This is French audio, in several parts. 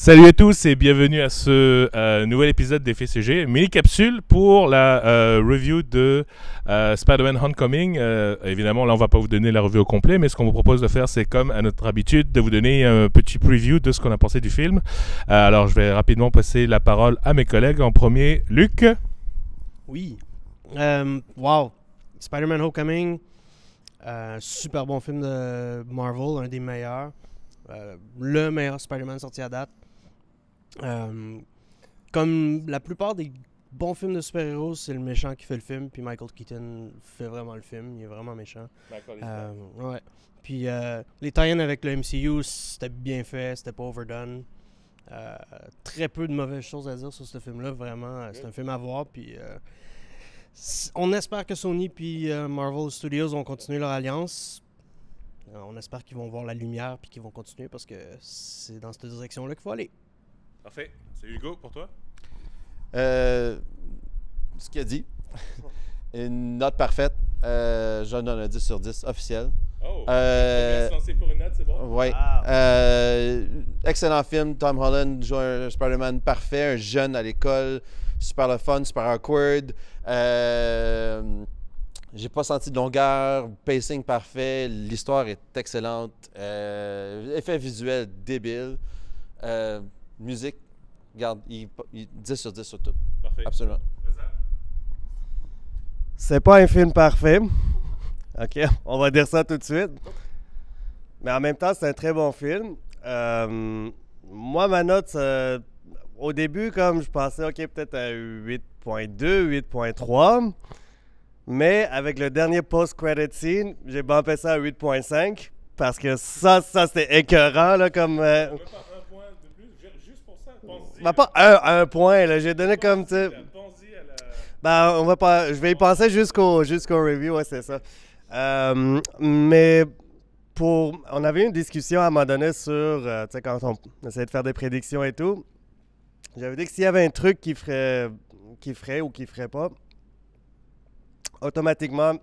Salut à tous et bienvenue à ce nouvel épisode d'Effet CG, mini-capsule pour la review de Spider-Man Homecoming. Évidemment, là, on va pas vous donner la review au complet, mais ce qu'on vous propose de faire, c'est comme à notre habitude, de vous donner un petit preview de ce qu'on a pensé du film. Alors, je vais rapidement passer la parole à mes collègues. En premier, Luc. Oui. Wow. Spider-Man Homecoming, super bon film de Marvel, un des meilleurs. Le meilleur Spider-Man sorti à date. Comme la plupart des bons films de super-héros, c'est le méchant qui fait le film, puis Michael Keaton fait vraiment le film, il est vraiment méchant. Ouais. Puis les tie-ins avec le MCU, c'était bien fait, c'était pas overdone. Très peu de mauvaises choses à dire sur ce film-là, vraiment. C'est un film à voir, puis on espère que Sony puis Marvel Studios vont continuer leur alliance. On espère qu'ils vont voir la lumière puis qu'ils vont continuer parce que c'est dans cette direction-là qu'il faut aller. Parfait. C'est Hugo pour toi? Ce qu'il a dit. Une note parfaite. Je donne un 10 sur 10 officiel. Oh! On va se lancer pour une note, c'est bon? Oui. Wow. Excellent film. Tom Holland joue un Spider-Man parfait, un jeune à l'école. Super le fun, super awkward. J'ai pas senti de longueur, pacing parfait, l'histoire est excellente, effets visuels débiles, musique, regarde, 10 sur 10 sur tout. Parfait. Absolument. C'est pas un film parfait. OK, on va dire ça tout de suite. Mais en même temps, c'est un très bon film. Moi, ma note, au début, comme je pensais, OK, peut-être à 8.2, 8.3. Mais avec le dernier post-credit scene, j'ai bumpé ça à 8.5 parce que ça c'était écœurant là, comme... Même pas un point de plus, juste pour ça, pense-y. Ben, pas un point, là, j'ai donné comme... Pense-y à la... Ben, on va pas... Je vais y penser jusqu'au review, ouais, c'est ça. Mais on avait eu une discussion à un moment donné sur... tu sais, quand on essayait de faire des prédictions et tout, j'avais dit que s'il y avait un truc qui ferait ou qui ferait pas, automatiquement,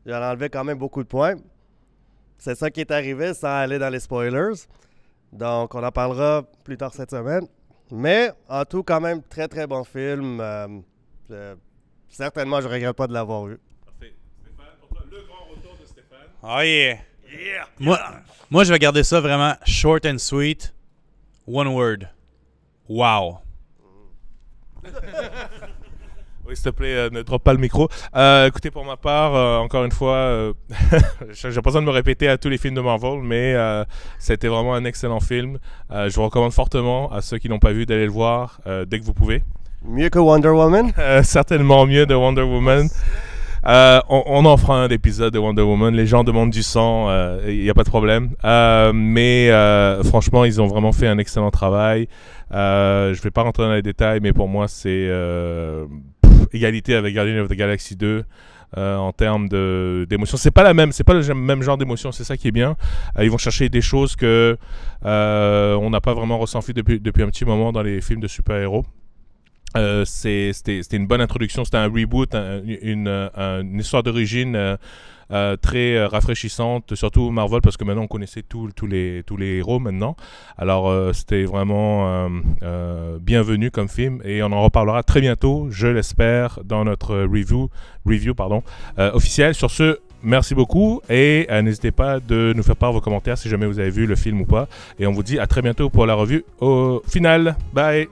j'en enlevais quand même beaucoup de points. C'est ça qui est arrivé sans aller dans les spoilers. Donc, on en parlera plus tard cette semaine. Mais, en tout, quand même, très, très bon film. Certainement, je ne regrette pas de l'avoir vu. Parfait. Stéphane, pour toi, le grand retour de Stéphane. Oh yeah! Moi, je vais garder ça vraiment short and sweet. One word. Wow! Oui, s'il te plaît, ne drop pas le micro. Écoutez, pour ma part, encore une fois, j'ai pas besoin de me répéter à tous les films de Marvel, mais c'était vraiment un excellent film. Je vous recommande fortement à ceux qui n'ont pas vu d'aller le voir dès que vous pouvez. Mieux que Wonder Woman? Certainement mieux de Wonder Woman. On en fera un épisode de Wonder Woman. Les gens demandent du sang, il n'y a pas de problème. Mais franchement, ils ont vraiment fait un excellent travail. Je ne vais pas rentrer dans les détails, mais pour moi, c'est égalité avec Guardians of the Galaxy 2 en termes d'émotion. C'est pas le même genre d'émotion, c'est ça qui est bien. Ils vont chercher des choses que on n'a pas vraiment ressenti depuis un petit moment dans les films de super-héros. C'était une bonne introduction, c'était un reboot, une histoire d'origine très rafraîchissante, surtout Marvel parce que maintenant on connaissait tous les héros maintenant. Alors c'était vraiment bienvenu comme film et on en reparlera très bientôt, je l'espère, dans notre review officielle. Sur ce, merci beaucoup et n'hésitez pas de nous faire part vos commentaires si jamais vous avez vu le film ou pas. Et on vous dit à très bientôt pour la revue au final. Bye!